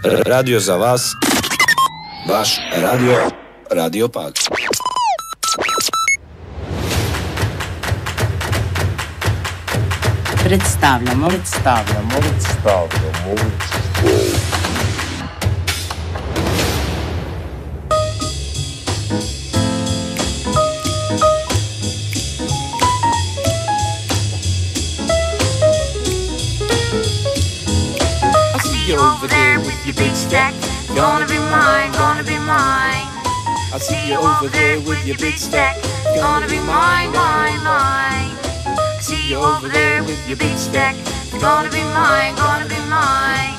Radio za vas, vaš Radio Pag. Predstavljamo. You over there with your big stack, gonna be mine, gonna be mine. I see you over there with your big stack, gonna be mine, mine, mine. I see you over there with your big stack, gonna be mine, gonna be mine.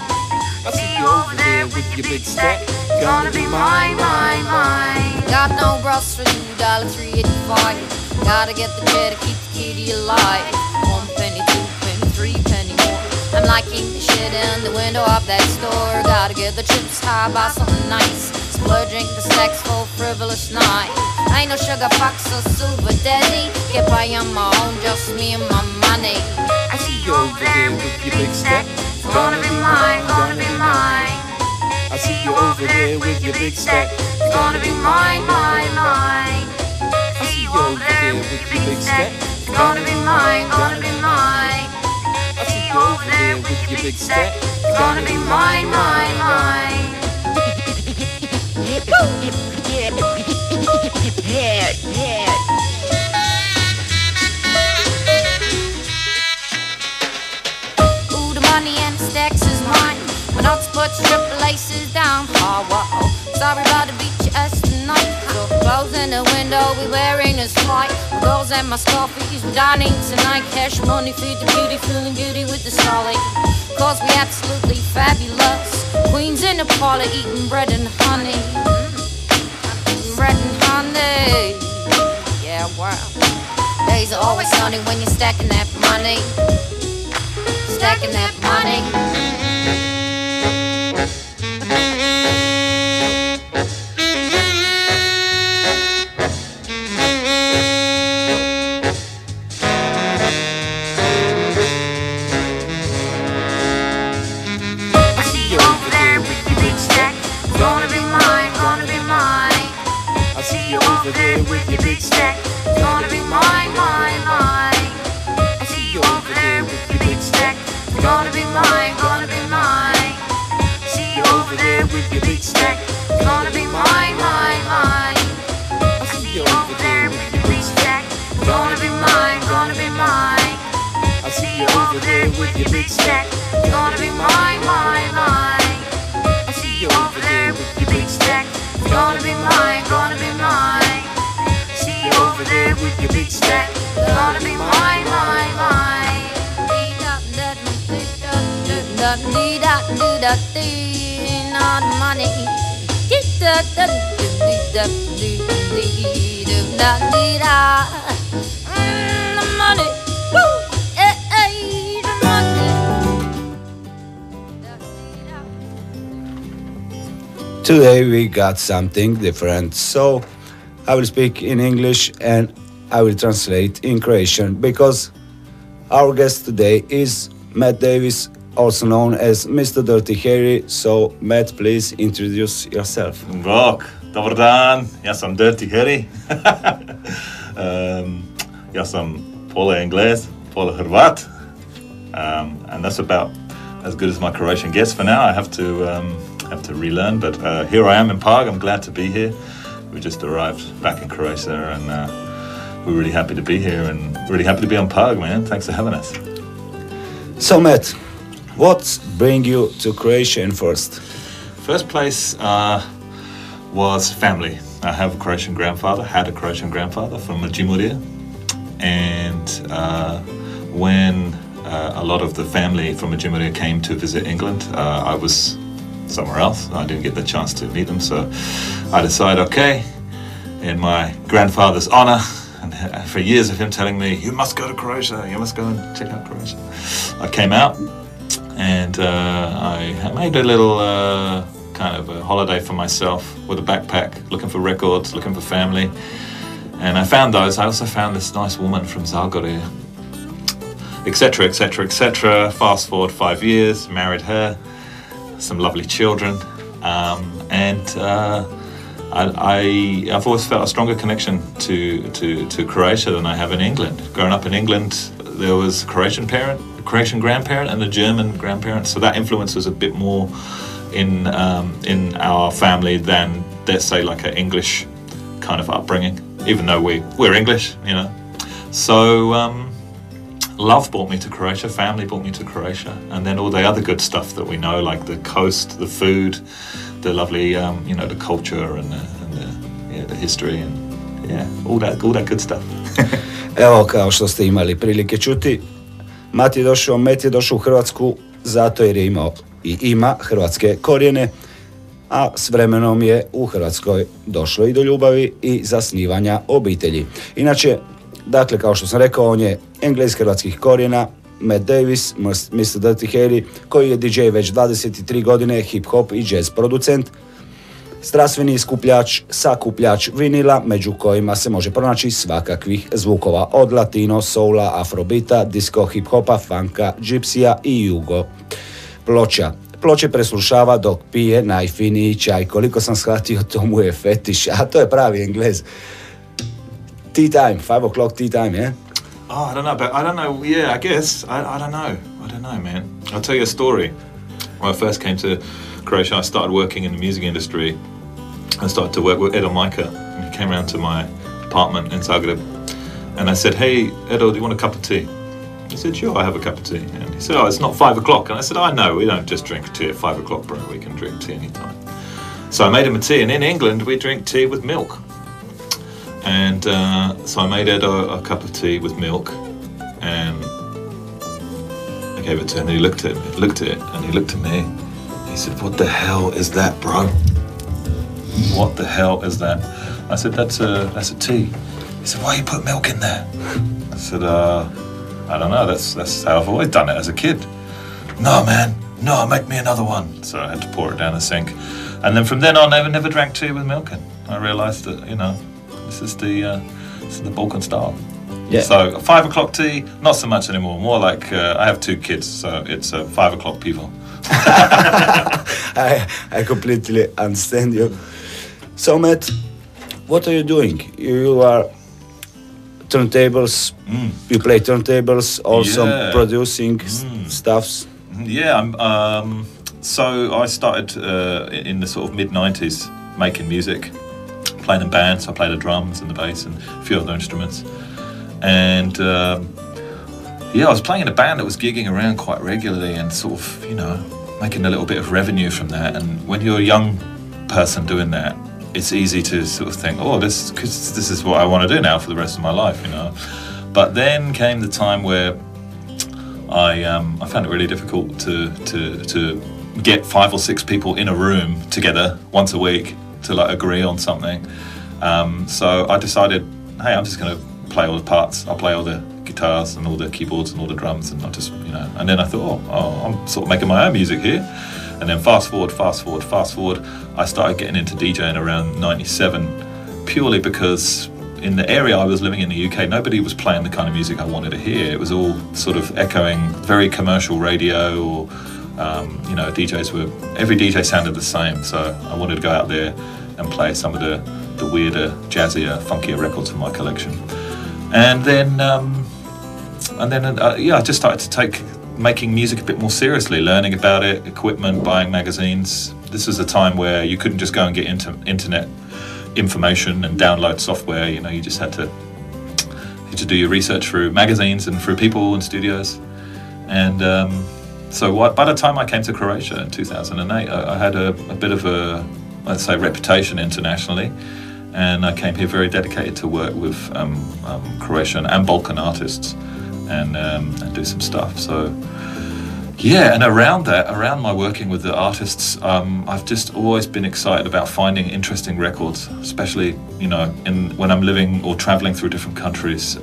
I see you over there with your big stack, gonna be mine, mine, mine. Got no groceries, $3.85. Gotta get the cheddar, keep the kitty alive. 1 penny, 2 penny, 3 penny more. I'm liking the shit in the window of that store. Gotta get the chips high, buy something nice. Splurging the stacks for frivolous night. Ain't no sugar fox or silver daddy. Get by on my own, just me and my money. I see you over there with your big stack, gonna be mine, gonna be mine. I see you over there with your big stack, gonna be mine, mine, mine. I see you over there with your big stack, gonna be mine, gonna be mine. I see you over there with your big stack, gonna be mine, mine, mine. Ooh, the money and the stacks is mine. But not to put triple laces down. Oh, whoa. Sorry about the beach ass tonight. So clothes in the window, we wearing this flight. Girls and my scoffies, we're dining tonight. Cash money, feed the beauty, feeling goody with the solid. Cause we absolutely fabulous. Queens in the parlor eating bread and honey. Bread and honey. Yeah, wow. Days are always sunny when you're stacking that money. Stacking that money. Over there with your big stack, gonna be mine, mine, mine. I see you over there with your big stack, gonna be mine, gonna be mine. I see you over there with your big stack, gonna be mine, mine, mine. I see you over there with your big stack, gonna be mine, gonna be mine. I see you over there with your big stack, gonna be mine, mine, mine. I see you over there with your big stack, gonna be mine, gonna be mine. See you over there with your big stack, gonna be mine, mine, mine. Not money. The money. Woo! The money. Today we got something different, so I will speak in English and I will translate in Croatian because our guest today is Matt Davis, also known as Mr. Dirty Harry. So Matt, please introduce yourself. Bok, dobar dan, ja sam Dirty Harry. Ja sam pola Englez, pola Hrvat. And that's about as good as my Croatian gets for now. I have to relearn, but here I am in Pag. I'm glad to be here. We just arrived back in Croatia and we're really happy to be here and really happy to be on Pag, man. Thanks for having us. So Matt, what bring you to Croatia in first? First place was family. I have a Croatian grandfather, had a Croatian grandfather from Međimurje, and when a lot of the family from Međimurje came to visit England, I was somewhere else. I didn't get the chance to meet them, so I decided, okay, in my grandfather's honor, and for years of him telling me, you must go to Croatia, you must go and check out Croatia, I came out and I made a little kind of a holiday for myself with a backpack, looking for records, looking for family, and I found those. I also found this nice woman from Zagorje, etc., etc., etc. Fast forward 5 years, married her. some lovely children, and I've always felt a stronger connection to Croatia than I have in England. Growing up in England, there was a Croatian grandparent, and a German grandparent, so that influence was a bit more in our family than, let's say, like an English kind of upbringing. Even though we're English, you know. So love brought me to Croatia, family brought me to Croatia, and then all the other good stuff that we know, like the coast, the food, the lovely, you know, the culture and the history, and all that good stuff. Evo, kao što ste imali prilike čuti, Met je došao u Hrvatsku zato jer je imao i ima hrvatske korijene, a s vremenom je u Hrvatskoj došlo i do ljubavi i zasnivanja obitelji. Inače, dakle, kao što sam rekao, on je Englez hrvatskih korijena, Matt Davis, Mr. Dirty Harry, koji je DJ već 23 godine, hip-hop i jazz producent, strastveni skupljač, sakupljač vinila, među kojima se može pronaći svakakvih zvukova, od latino, soula, afrobita, disco, hip-hopa, funka, gypsija i jugo. Ploče preslušava dok pije najfiniji čaj. Koliko sam shvatio, to mu je fetiš, a to je pravi Englez. Tea time, 5 o'clock tea time, yeah? Oh, I don't know, yeah, I guess. I don't know, man. I'll tell you a story. When I first came to Croatia, I started working in the music industry. I started to work with Edo Majka. He came around to my apartment in Zagreb, and I said, "Hey, Edo, do you want a cup of tea?" He said, "Sure, I have a cup of tea." And he said, "Oh, it's not 5 o'clock." And I said, "I know, we don't just drink tea at 5 o'clock, bro. We can drink tea anytime." So I made him a tea, and in England, we drink tea with milk. And so I made Edo a cup of tea with milk, and I gave it to him, and he looked at it, and he looked at me. He said, "What the hell is that, bro? What the hell is that?" I said, that's a tea." He said, "Why you put milk in there?" I said, "I don't know, that's how I've always done it as a kid." "No, man, no, make me another one." So I had to pour it down the sink. And then from then on, I never drank tea with milk in. I realised that, you know, this is the Balkan style. Yeah. So 5 o'clock tea, not so much anymore. More like I have 2 kids, so it's 5 o'clock people. I completely understand you. So, Matt, what are you doing? You are turntables. You play turntables, also producing stuffs. Yeah, so I started in the sort of mid-90s making music, playing in bands. I played the drums and the bass and a few other instruments. And I was playing in a band that was gigging around quite regularly and sort of, you know, making a little bit of revenue from that. And when you're a young person doing that, it's easy to sort of think, oh, this is what I want to do now for the rest of my life, you know. But then came the time where I found it really difficult to get 5 or 6 people in a room together once a week to like agree on something. So I decided, hey, I'm just going to play all the parts. I'll play all the guitars and all the keyboards and all the drums, and I just, you know. And then I thought, oh, I'm sort of making my own music here. And then fast forward, I started getting into DJing around 97, purely because in the area I was living in the UK, nobody was playing the kind of music I wanted to hear. It was all sort of echoing very commercial radio, or you know, every DJ sounded the same. So I wanted to go out there and play some of the weirder, jazzier, funkier records from my collection. And then I just started to take making music a bit more seriously, learning about it, equipment, buying magazines. This was a time where you couldn't just go and get internet information and download software. You know, you just had to do your research through magazines and through people and studios. And so by the time I came to Croatia in 2008, I had a bit of a, let's say, reputation internationally. And I came here very dedicated to work with Croatian and Balkan artists and do some stuff. So yeah, and around my working with the artists, I've just always been excited about finding interesting records, especially, you know, when I'm living or traveling through different countries,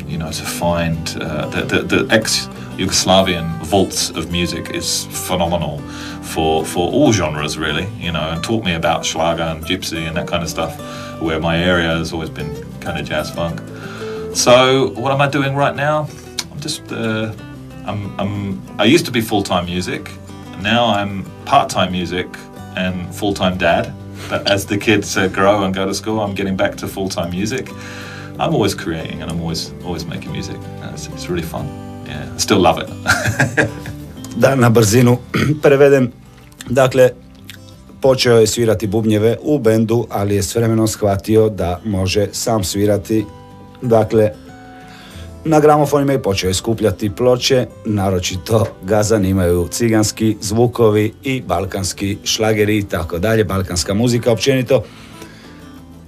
you know, to find the ex-Yugoslavian vaults of music is phenomenal for all genres, really, you know, and taught me about Schlager and Gypsy and that kind of stuff, where my area has always been kind of jazz funk. So what am I doing right now? I'm just I used to be full-time music, now I'm part-time music and full-time dad. But as the kids grow and go to school, I'm getting back to full-time music. I'm always creating and I'm always making music. It's really fun. Yeah, I still love it. Da na brzinu prevedem, dakle, počeo je svirati bubnjeve u bendu, ali je s vremenom shvatio da može sam svirati. Dakle, na gramofonima je počeo je skupljati ploče, naročito ga zanimaju ciganski zvukovi i balkanski šlageri i tako dalje, balkanska muzika općenito,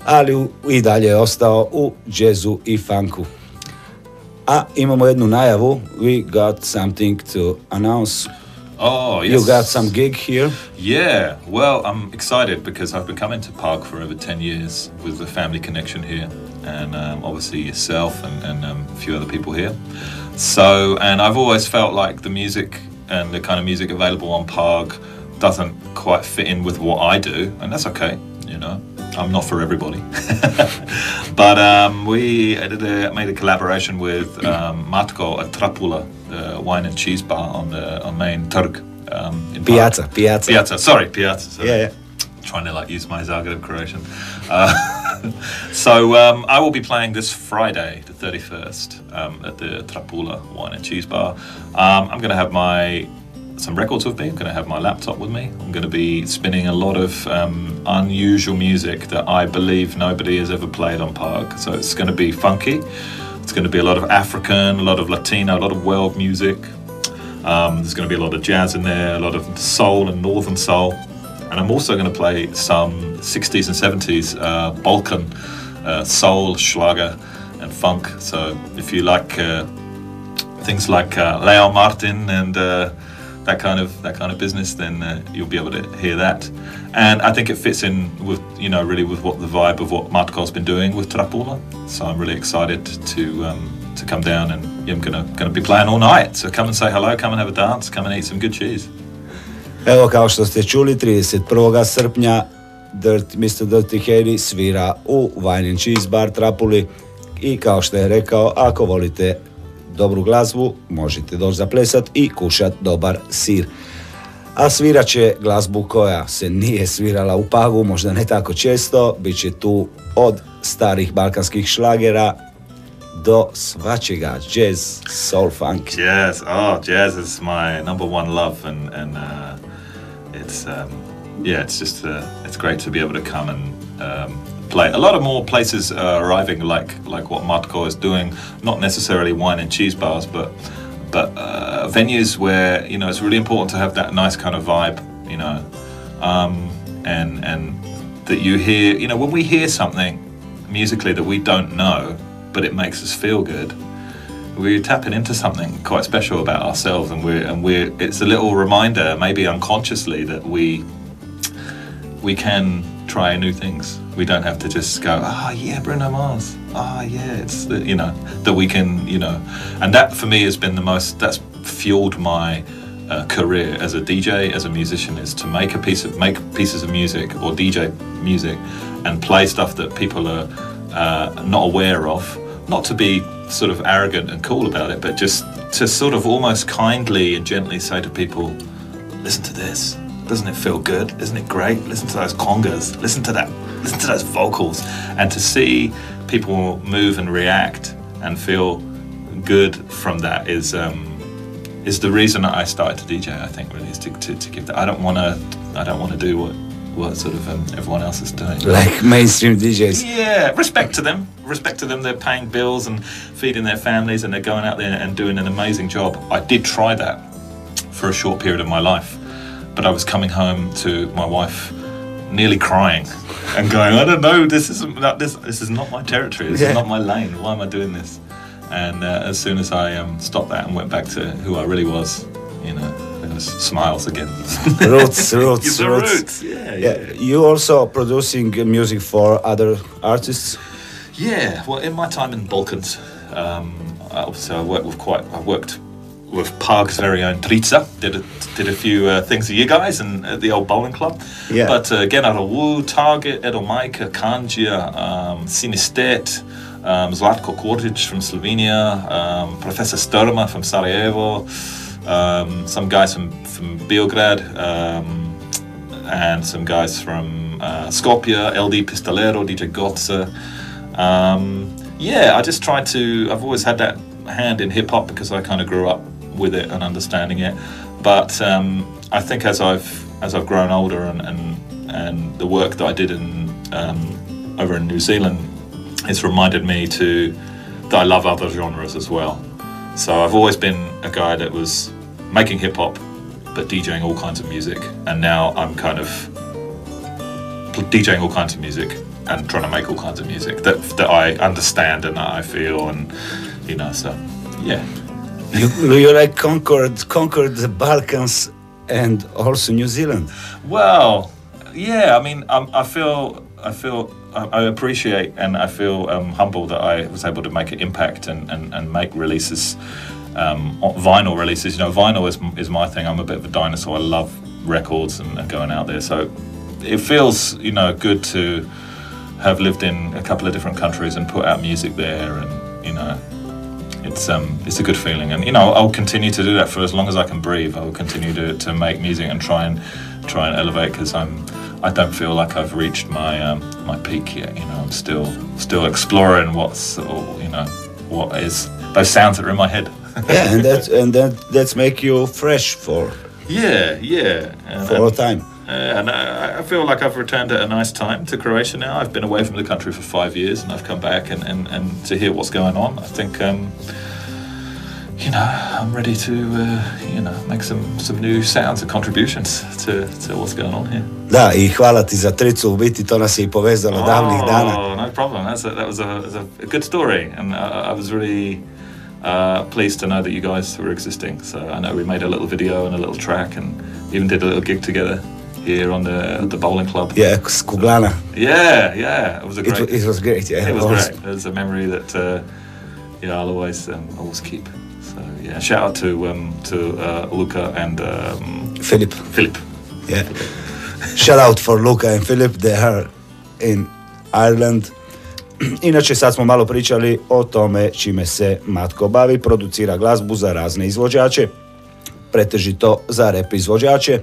ali i dalje je ostao u džezu i funku. A imamo jednu najavu, we got something to announce. Oh, yes. You got some gig here? Yeah, well, I'm excited because I've been coming to Prague for over 10 years with the family connection here, and obviously yourself and a few other people here. So, and I've always felt like the music and the kind of music available on Prague doesn't quite fit in with what I do, and that's okay, you know. I'm not for everybody. But we made a collaboration with Matko at Trapula, the wine and cheese bar on main Trg. Piazza. Piazza, sorry. Yeah. Trying to like use my Zagreb Croatian. So I will be playing this Friday, the 31st, at the Trapula wine and cheese bar. I'm going to have some records with me. I'm going to have my laptop with me. I'm going to be spinning a lot of unusual music that I believe nobody has ever played on Prague. So it's going to be funky. It's going to be a lot of African, a lot of Latino, a lot of world music. There's going to be a lot of jazz in there, a lot of soul and northern soul. And I'm also going to play some 60s and 70s Balkan soul, schlager and funk. So if you like things like Leo Martin and that kind of business, then you'll be able to hear that. And I think it fits in with, really with what the vibe of what Matko's been doing with Trapula. So I'm really excited to come down, and I'm gonna be playing all night. So come and say hello, come and have a dance, come and eat some good cheese. Evo, kao što ste čuli, 31. srpnja Mr. Dirty Harry svira u Wine and Cheese bar Trapuli i kao što je rekao, ako volite dobru glazbu, možete doći zaplesat i kušat dobar sir. A svirat će glazbu koja se nije svirala u Pagu, možda ne tako često, bit će tu od starih balkanskih šlagera do svačega, jazz, soul, funk. Jazz, jazz is my number one love, and it's great to be able to come and play. A lot of more places are arriving, like what Matko is doing. Not necessarily wine and cheese bars, but venues where it's really important to have that nice kind of vibe, and that you hear. When we hear something musically that we don't know, but it makes us feel good, we're tapping into something quite special about ourselves, and we're. It's a little reminder, maybe unconsciously, that we can try new things. We don't have to just go, Bruno Mars. It's that we can, and that for me has been that's fueled my career as a DJ, as a musician, is to make pieces of music or DJ music and play stuff that people are not aware of. Not to be sort of arrogant and cool about it, but just to sort of almost kindly and gently say to people, listen to this. Doesn't it feel good? Isn't it great? Listen to those congas. Listen to that. Listen to those vocals. And to see people move and react and feel good from that is the reason that I started to DJ. I think really is to give that. I don't want to do what sort of everyone else is doing. Like mainstream DJs. Yeah, respect to them. They're paying bills and feeding their families, and they're going out there and doing an amazing job. I did try that for a short period of my life, but I was coming home to my wife nearly crying and going, I don't know, this is not my territory, this is not my lane, why am I doing this? And as soon as I stopped that and went back to who I really was, there was smiles again. Roots. The roots, yeah. You also producing music for other artists? Yeah, well, in my time in the Balkans, obviously I worked with Prague's very own Trica, did a few things with you guys and at the old bowling club. Yeah. But Genaro Wu, Target, Edo Majka, Kanđija, Sinistet, Zlatko Kordic from Slovenia, Professor Sturma from Sarajevo, some guys from Beograd, and some guys from Skopje, LD Pistolero, DJ Gotze. I just tried to. I've always had that hand in hip hop because I kind of grew up with it and understanding it. But I think as I've grown older and the work that I did over in New Zealand, it's reminded me that I love other genres as well. So I've always been a guy that was making hip hop, but DJing all kinds of music. And now I'm kind of DJing all kinds of music and trying to make all kinds of music that I understand and that I feel, and so yeah. You like conquered the Balkans and also New Zealand. Well, yeah. I mean, I appreciate and I feel humble that I was able to make an impact and make releases, vinyl releases. Vinyl is my thing. I'm a bit of a dinosaur. I love records and going out there. So it feels good to have lived in a couple of different countries and put out music there, and it's a good feeling, and I'll continue to do that for as long as I can breathe. I'll continue to make music and try and elevate, because I don't feel like I've reached my peak yet. I'm still exploring what is those sounds that are in my head. Yeah, and that's make you fresh for all time. And I feel like I've returned at a nice time to Croatia now. I've been away from the country for 5 years, and I've come back and to hear what's going on. I think I'm ready to make some new sounds and contributions to what's going on here. Da, i hvala ti za tricu, u biti to nas je i povezalo davnih dana. Oh, no problem. That was a good story, and I was really pleased to know that you guys were existing. So I know we made a little video and a little track, and even did a little gig together here on the bowling club. Yeah, Skuglana. Yeah. It was great. It was great. Yeah, it was great. It's a memory that I'll always keep. So yeah, shout out to Luca and Philip. Yeah. Shout out for Luca and Philip. They are in Ireland. Inače, sad smo malo pričali o tome čime se Matko bavi. Producira glazbu za razne izvođače, pretežito za rap izvođače.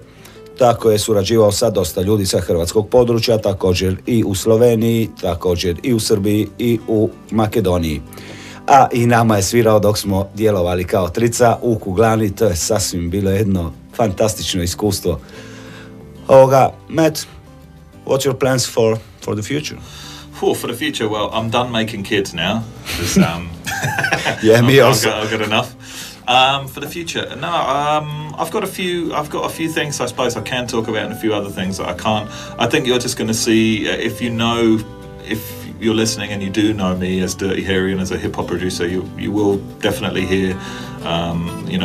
Tako je surađivao sa dosta ljudi sa hrvatskog područja, također i u Sloveniji, također i u Srbiji i u Makedoniji. A i nama je svirao dok smo djelovali kao trica u Kuglani. To je sasvim bilo jedno fantastično iskustvo. Matt, what's your plans for the future? For the future, well, I'm done making kids now. Yeah, me also. I've got enough. For the future, no. I've got a few things I suppose I can talk about, and a few other things that I can't. I think you're just going to see if you're listening and you do know me as Dirty Harry and as a hip hop producer, you will definitely hear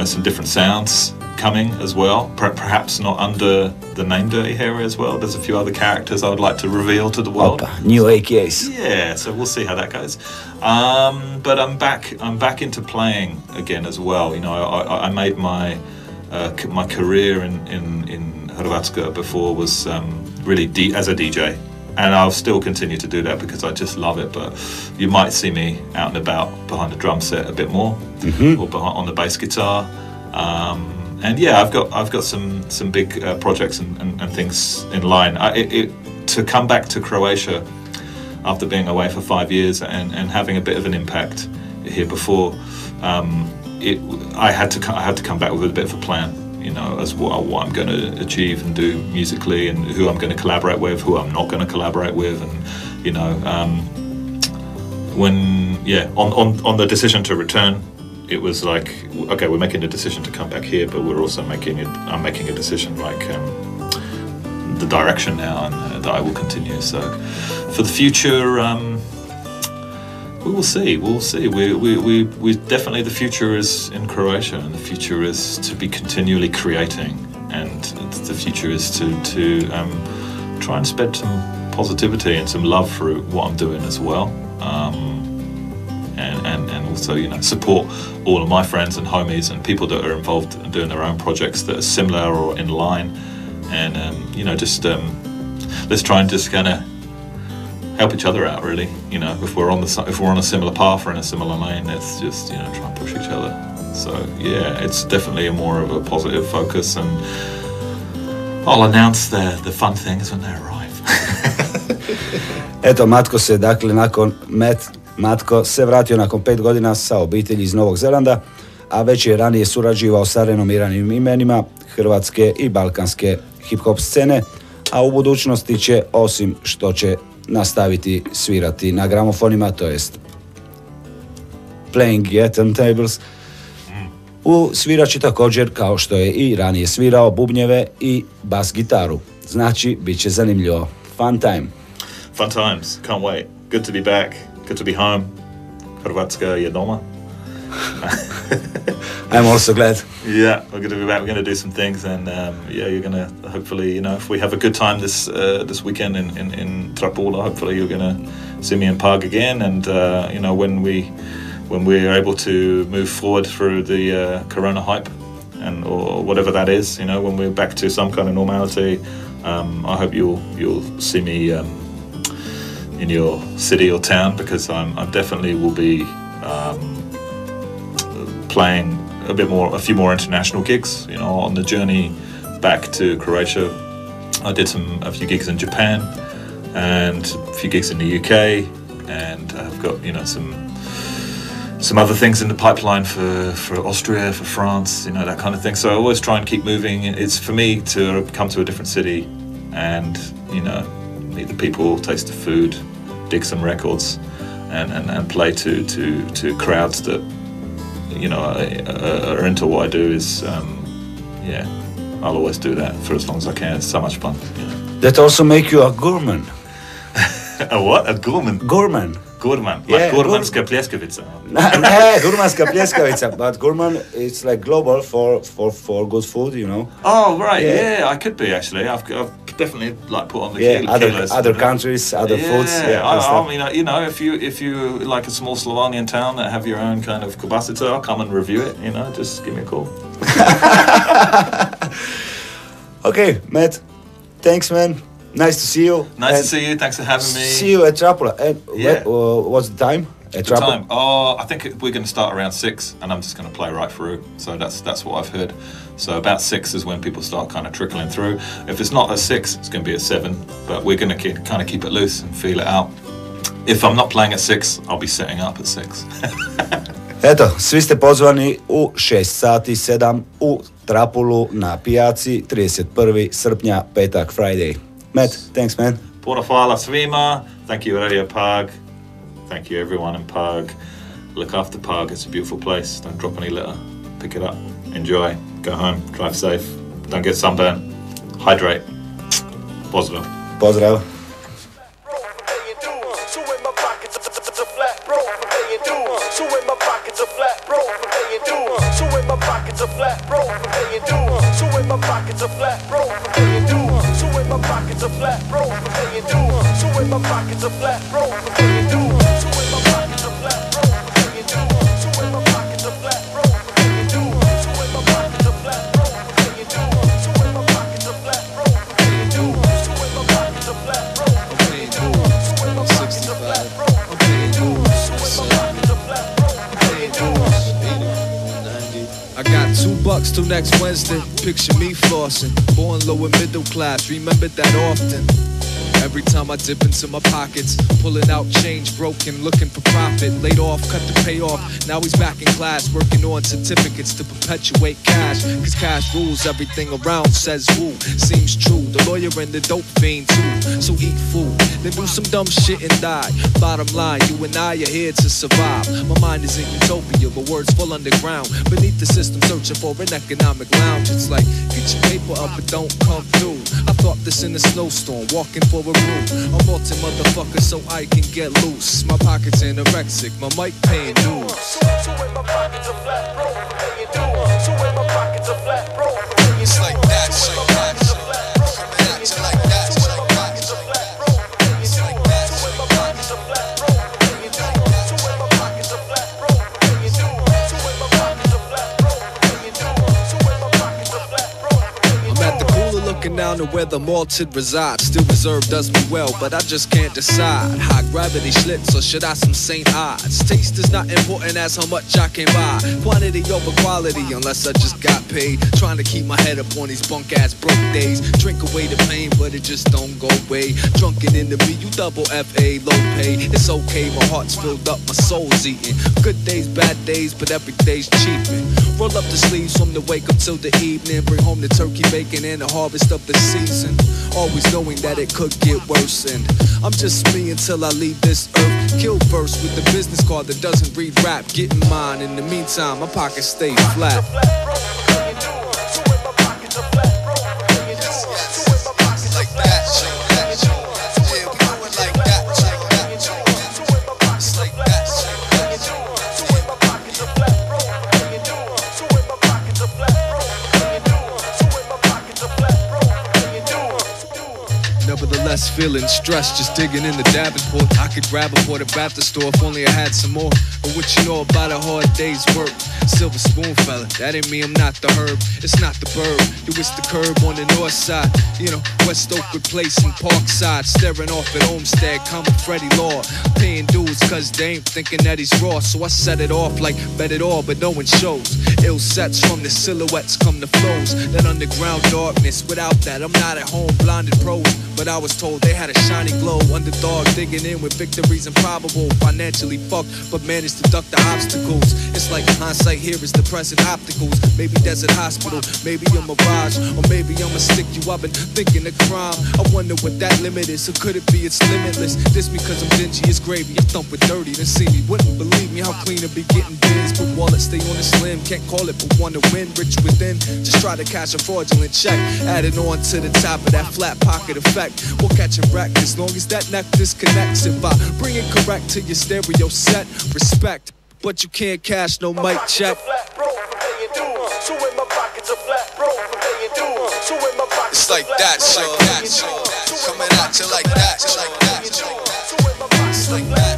some different sounds coming as well. Perhaps not under the name Dirty Harry as well. There's a few other characters I would like to reveal to the world. Opa, new AKs. Yeah, so we'll see how that goes. But I'm back into playing again as well. I made my career in Hrvatska before was really as a DJ. And I'll still continue to do that because I just love it. But you might see me out and about behind the drum set a bit more, or on the bass guitar. And yeah, I've got some big projects and things in line. To come back to Croatia after being away for 5 years and having a bit of an impact here before, I had to come back with a bit of a plan. As what I'm going to achieve and do musically, and who I'm going to collaborate with, who I'm not going to collaborate with, and on the decision to return, it was like, okay, we're making a decision to come back here, but we're also I'm making a decision like the direction now, and that I will continue. So for the future, we will see. We definitely, the future is in Croatia, and the future is to be continually creating, and the future is to try and spread some positivity and some love through what I'm doing as well, and also support all of my friends and homies and people that are involved in doing their own projects that are similar or in line, and let's try and just kind of help each other out, really. If we're on a similar path or in a similar lane, let's just try and push each other. So yeah, it's definitely a more of a positive focus, and I'll announce the fun things when they arrive. Eto, Matko se, dakle, Matko se vratio nakon 5 godina sa obitelji iz Novog Zelanda, a već je ranije surađivao sa renomiranim imenima hrvatske i balkanske hip-hop scene, a u budućnosti će, osim što će nastaviti svirati na gramofonima, to jest playing at turntables, svirat će također, kao što je i ranije svirao, bubnjeve i bas gitaru. Znači, bit će zanimljivo. Fun time. Fun times. Can't wait. Good to be back. Good to be home. Hrvatska je doma. I'm also glad. Yeah, we're going to be back. We're going to do some things, and yeah, you're going to hopefully, if we have a good time this weekend in Trapula, hopefully you're going to see me in Pag again, and when we're able to move forward through the Corona hype, or whatever that is, when we're back to some kind of normality, I hope you'll see me in your city or town, because I definitely will be playing a few more international gigs. On the journey back to Croatia, I did a few gigs in Japan and a few gigs in the UK, and I've got some other things in the pipeline for Austria, for France, that kind of thing. So I always try and keep moving. It's for me to come to a different city and meet the people, taste the food, dig some records, and play to crowds that are into what I do. I'll always do that for as long as I can. It's so much fun. That also make you a gourmand. A what? A gourmand? Gourmand. Gurman, like Yeah, gurmanska pljeskavica. Gurmanska pljeskavica, but gourmand it's like global for good food, Oh right, Yeah. yeah, I could be actually. I've definitely put on the kilos. Other countries, other foods. I mean, if you like a small Slovenian town that have your own kind of kobasica, I'll come and review it. Just give me a call. Okay, Matt. Thanks, man. Nice to see you. Nice to see you. Thanks for having me. See you at Trapula. And Yeah. what's the time at The Trapula? time? Oh, I think we're going to start around 6, and I'm just going to play right through. So that's what I've heard. So about 6 is when people start kind of trickling through. If it's not at 6, it's going to be at 7. But we're going to kind of keep it loose and feel it out. If I'm not playing at 6, I'll be setting up at 6. Eto, svi ste pozvani u 6 sati 7 u Trapulu na pijaci 31. srpnja, petak, Friday. Matt, thanks, man. Puno hvala svima. Thank you, Radio Pag. Thank you, everyone in Pag. Look after Pag. It's a beautiful place. Don't drop any litter. Pick it up. Enjoy. Go home. Drive safe. Don't get sunburn. Hydrate. Pozdrav. Pozdrav. So in my pockets are flat, bro, from paying dues. So in my pockets are flat, bro, from paying dues. So in my pockets are flat, bro, from paying dues. So in my pockets are flat, bro, from paying dues. So in my pockets are flat, bro, from paying dues. So in my pockets are flat, bro, from paying dues. So in my pockets are flat, bro, from paying dues. So in my pockets are flat, bro, from paying dues. So in my pockets are flat, bro, from paying dues. So in my pockets are flat, bro, from paying dues. So in my pockets are flat, bro, from paying dues. I got $2 till next Wednesday. Picture me flossing. Born low and middle class, remember that often. Every time I dip into my pockets, pulling out change, broken, looking for profit. Laid off, cut the payoff. Now he's back in class, working on certificates to perpetuate cash. Cause cash rules everything around, says who? Seems true, the lawyer and the dope fiend too. So eat food, then do some dumb shit and die. Bottom line, you and I are here to survive. My mind is in utopia, but words fall underground. Beneath the system, searching for an economic lounge. It's like, get your paper up, but don't come through. I thought this in a snowstorm, walking for a room. I'm multi motherfucker so I can get loose. My pockets anorexic, my mic paying dues. So in my pockets are flat, bro, from paying dues. So in my pockets are flat, bro, from paying dues. It's like that, So in my shit, pockets are flat, bro, from paying dues. acting like that, So in my pockets are flat, bro, from paying dues. So in my pockets are flat, bro, from paying dues. So in my pockets are flat, bro, from paying dues. So in my pockets are flat, bro, from paying dues. So in my pockets are flat, bro, from paying dues. I'm at the cooler looking down Down to where the malted reside. Still reserved does me well, but I just can't decide. High gravity Schlitz or should I some St. Ides? Taste is not important as how much I can buy. Quantity over quality unless I just got paid. Trying to keep my head up on these bunk ass broke days. Drink away the pain, but it just don't go away. Drunken into me, you double F.A. low pay. It's okay, my heart's filled up, my soul's eating. Good days, bad days, but every day's cheapin'. Roll up the sleeves from the wake up till the evening. Bring home the turkey bacon and the harvest of the season. Always knowing that it could get worse. And I'm just me until I leave this earth. Kill first with the business card that doesn't read rap. Getting mine, in the meantime, my pockets stay flat. Nevertheless, feeling stressed, just digging in the Davenport. I could grab a port at the store if only I had some more. But what you know about a hard day's work? Silver spoon fella, that ain't me, I'm not the herb. It's not the bird, yo, it's the curb on the north side. You know, West Oakwood Place and Parkside. Staring off at Olmsted, coming Freddie Law. Paying dues cause they ain't thinking that he's raw. So I set it off like bet it all, but no one shows. Ill sets from the silhouettes come the flows. That underground darkness, without that I'm not at home, blinded pros. But I was told they had a shiny glow. Underdog digging in with victories improbable. Financially fucked, but managed to duck the obstacles. It's like hindsight here is the present opticals. Maybe desert hospital, maybe a mirage, or maybe I'ma stick you. I've been thinking of crime. I wonder what that limit is, or could it be it's limitless? This because I'm dingy as gravy. I thump with dirty, then see me. Wouldn't believe me how clean it be getting biz. But wallet stay on the slim, can't call it but want to win. Rich within, just try to cash a fraudulent check. Adding on to the top of that flat pocket effect. We'll catch a wreck as long as that neck disconnects. If I bring it correct to your stereo set, respect, but you can't cash no mic check. It's like that, so coming at you like that, it's like that, it's like that.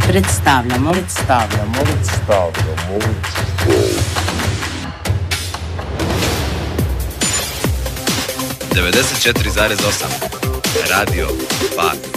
Predstavljamo 94,8 Radio Bar.